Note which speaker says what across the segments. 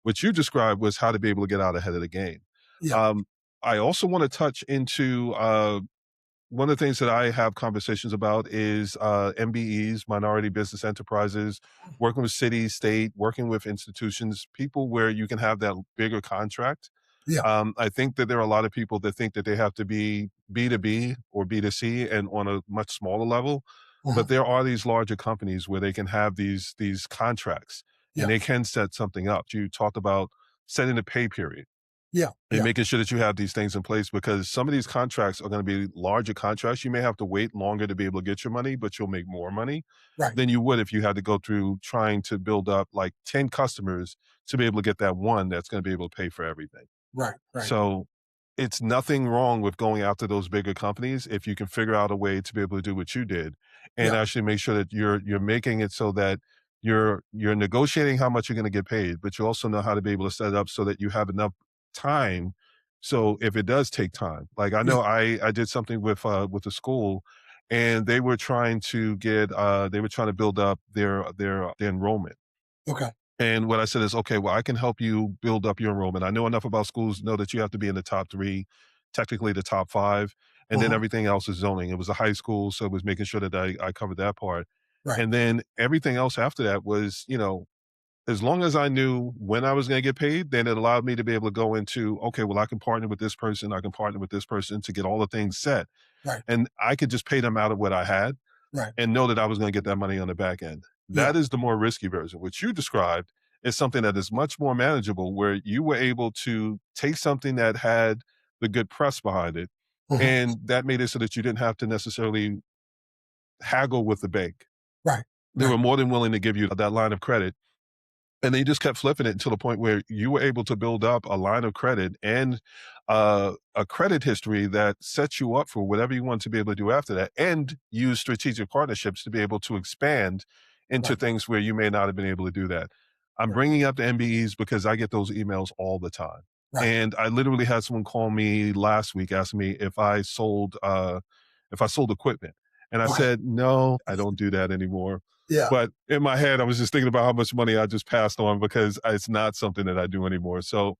Speaker 1: What you described was how to be able to get out ahead of the game.
Speaker 2: Yeah.
Speaker 1: Um, I also want to touch into one of the things that I have conversations about is MBEs, minority business enterprises, working with cities, state, working with institutions, people where you can have that bigger contract.
Speaker 2: Yeah.
Speaker 1: I think that there are a lot of people that think that they have to be B2B or B2C and on a much smaller level.
Speaker 2: Uh-huh.
Speaker 1: But there are these larger companies where they can have these contracts and
Speaker 2: Yeah.
Speaker 1: they can set something up. You talked about setting a pay period
Speaker 2: Yeah.
Speaker 1: and
Speaker 2: Yeah.
Speaker 1: making sure that you have these things in place because some of these contracts are going to be larger contracts. You may have to wait longer to be able to get your money, but you'll make more money
Speaker 2: Right.
Speaker 1: than you would if you had to go through trying to build up like 10 customers to be able to get that one that's going to be able to pay for everything.
Speaker 2: Right. Right.
Speaker 1: So it's nothing wrong with going after those bigger companies if you can figure out a way to be able to do what you did and
Speaker 2: Yeah.
Speaker 1: actually make sure that you're making it so that you're negotiating how much you're going to get paid, but you also know how to be able to set it up so that you have enough time. So if it does take time, like I
Speaker 2: Yeah.
Speaker 1: know I did something with the school and they were trying to build up their enrollment.
Speaker 2: Okay.
Speaker 1: And what I said is, okay, well, I can help you build up your enrollment. I know enough about schools to know that you have to be in the top three, technically the top five, and then
Speaker 2: Uh-huh.
Speaker 1: everything else is zoning. It was a high school, so it was making sure that I covered that part.
Speaker 2: Right.
Speaker 1: And then everything else after that was, as long as I knew when I was going to get paid, then it allowed me to be able to go into, okay, well, I can partner with this person, I can partner with this person to get all the things set.
Speaker 2: Right.
Speaker 1: And I could just pay them out of what I had
Speaker 2: Right.
Speaker 1: and know that I was going to get that money on the back end.
Speaker 2: Yeah.
Speaker 1: That is the more risky version. What you described is something that is much more manageable, where you were able to take something that had the good press behind it,
Speaker 2: Uh-huh.
Speaker 1: and that made it so that you didn't have to necessarily haggle with the bank.
Speaker 2: Right.
Speaker 1: They
Speaker 2: Right.
Speaker 1: were more than willing to give you that line of credit. And they just kept flipping it until the point where you were able to build up a line of credit and a credit history that sets you up for whatever you want to be able to do after that, and use strategic partnerships to be able to expand into
Speaker 2: Right.
Speaker 1: things where you may not have been able to do that. I'm
Speaker 2: Right.
Speaker 1: bringing up the MBEs because I get those emails all the time.
Speaker 2: Right.
Speaker 1: And I literally had someone call me last week asking me if I sold equipment. And I
Speaker 2: Okay.
Speaker 1: said, no, I don't do that anymore.
Speaker 2: Yeah.
Speaker 1: But in my head, I was just thinking about how much money I just passed on because it's not something that I do anymore. So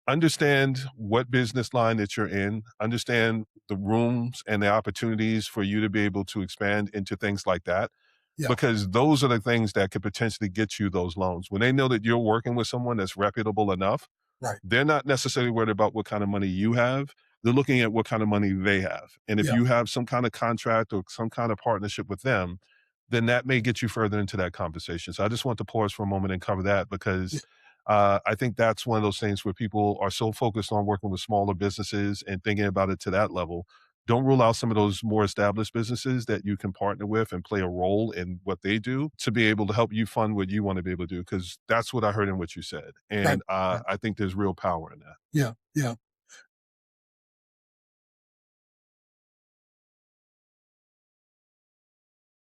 Speaker 1: understand what business line that you're in, understand the rooms and the opportunities for you to be able to expand into things like that,
Speaker 2: Yeah.
Speaker 1: because those are the things that could potentially get you those loans. When they know that you're working with someone that's reputable enough,
Speaker 2: Right.
Speaker 1: they're not necessarily worried about what kind of money you have. They're looking at what kind of money they have. And if
Speaker 2: Yeah.
Speaker 1: you have some kind of contract or some kind of partnership with them, then that may get you further into that conversation. So I just want to pause for a moment and cover that
Speaker 2: Yeah.
Speaker 1: because I think that's one of those things where people are so focused on working with smaller businesses and thinking about it to that level. Don't rule out some of those more established businesses that you can partner with and play a role in what they do to be able to help you fund what you want to be able to do. Because that's what I heard in what you said.
Speaker 2: Right.
Speaker 1: And
Speaker 2: Right.
Speaker 1: I think there's real power in that.
Speaker 2: Yeah. Yeah.